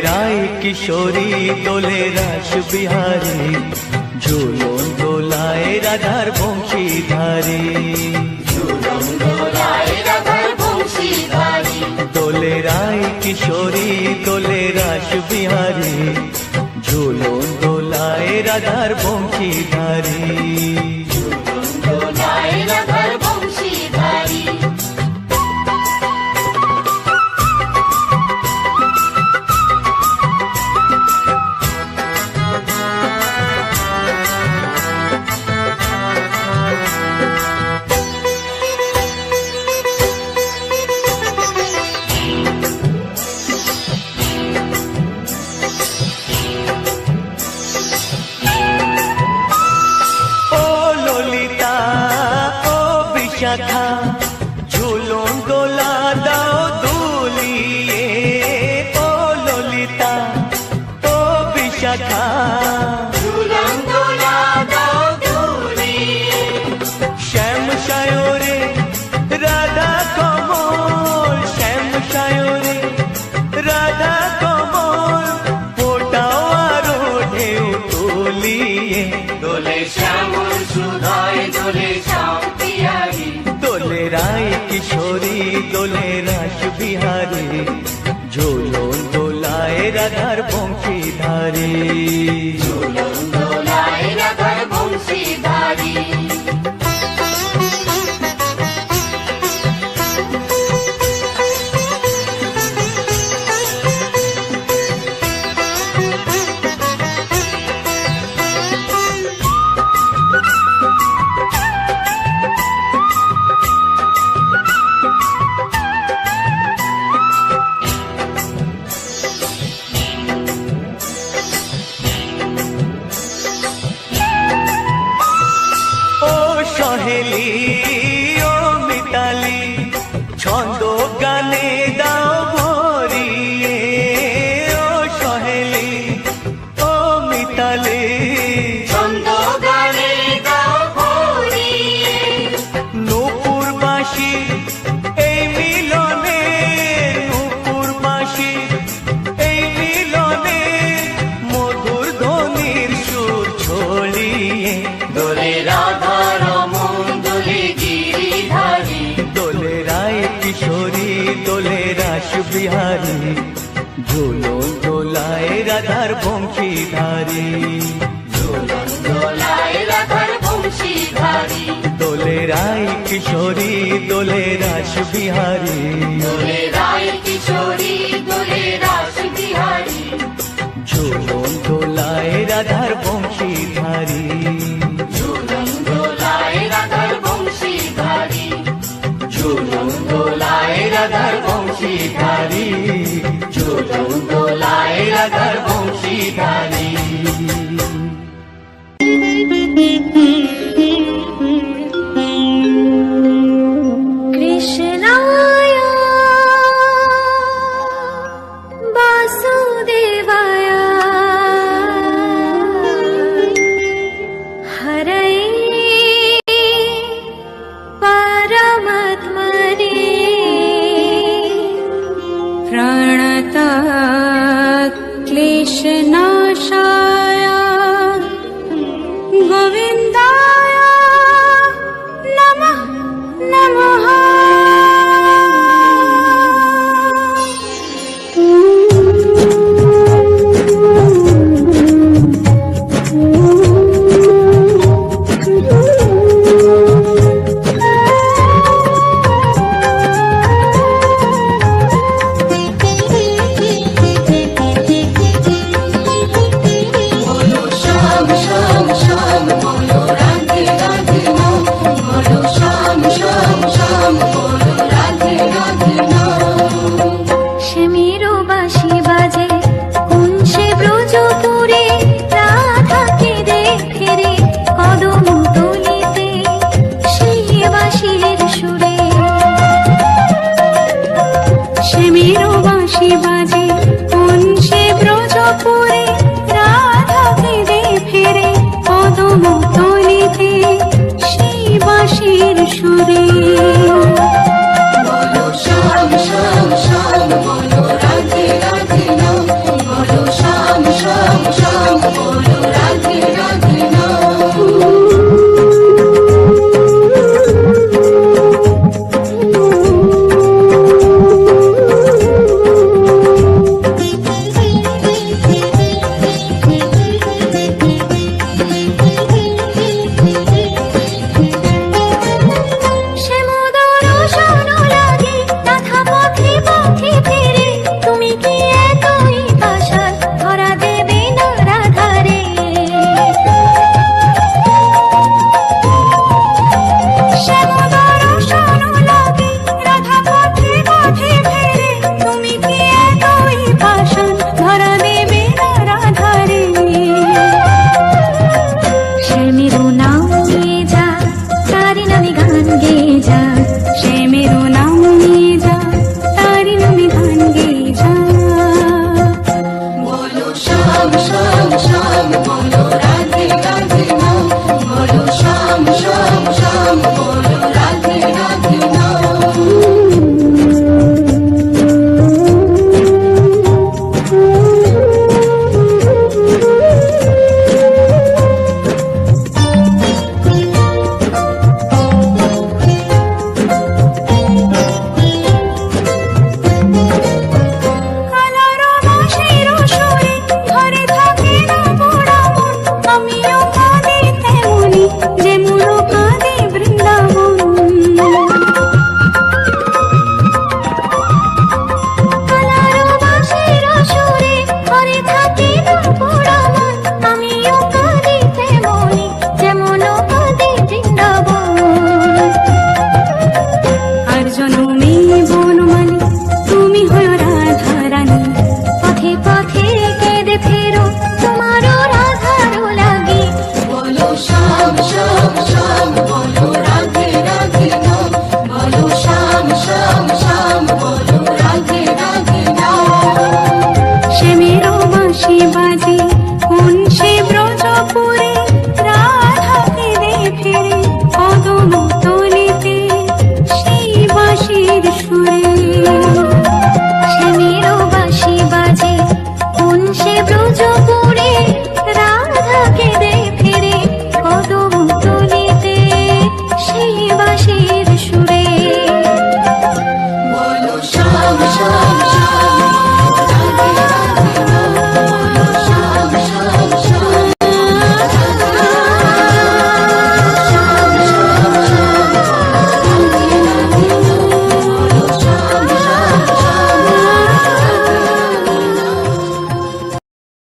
রায় কিশোরী দোলে রাস বিহারী, ঝুলন দোলায় রাধার বংশীধারী। দোলে রায় কিশোরী দোলে রাস বিহারী, ঝুলন দোলায় রাধার বংশীধারী। ঝুলন দোলা দাও দুলিয়ে, ও ললিতা ও বিশাখা, ঝুলন দোলা দাও দুলিয়ে। শ্যাম সায়রে রাধা কমল, শ্যাম সায়রে রাধা কমল, ফোটাও আরো ঢেউ তুলিয়ে। দোলে শ্যামল সুধায় দোলে শ্যাম পিয়ারি, দোলে রায় কিশোরী দোলে রাস বিহারী, ঝুলন দোলায় রাধার বংশীধারী। ঝুলন দোলায় রাধার বংশীধারী। সহেলি ও মিতালি, ছন্দ গানে দাও ভরিয়ে, ও সহেলি ও মিতালি, ছন্দ গানে দাও ভরিয়ে। নূপুর বাঁশি এই মিলনে, নূপুর বাঁশি এই মিলনে, মধুর ধ্বনির সুর ছড়িয়ে। দোলে রাধা কিশোরী দোলে রাস বিহারী, ঝুলন দোলায় রাধার বংশীধারী। ঝুলন দোলায় রাধার বংশীধারী। দোলে রায় কিশোরী দোলে রাস বিহারী, দোলে রায় কিশোরী দোলে রাস বিহারী, ঝুলন দোলায় রাধার বংশীধারী। ঝুলন দোলায় রাধার বংশীধারী, ঝুলন দোলায় রাধার বংশীধারী, ঝুলন দোলায় রাধার বংশীধারী। কৃষ্ণায় বাসুদেবায় হরয়ে परमात्मने प्रणतः क्लेशनाशाय गोविन्दाय नमः नमः। Shimmy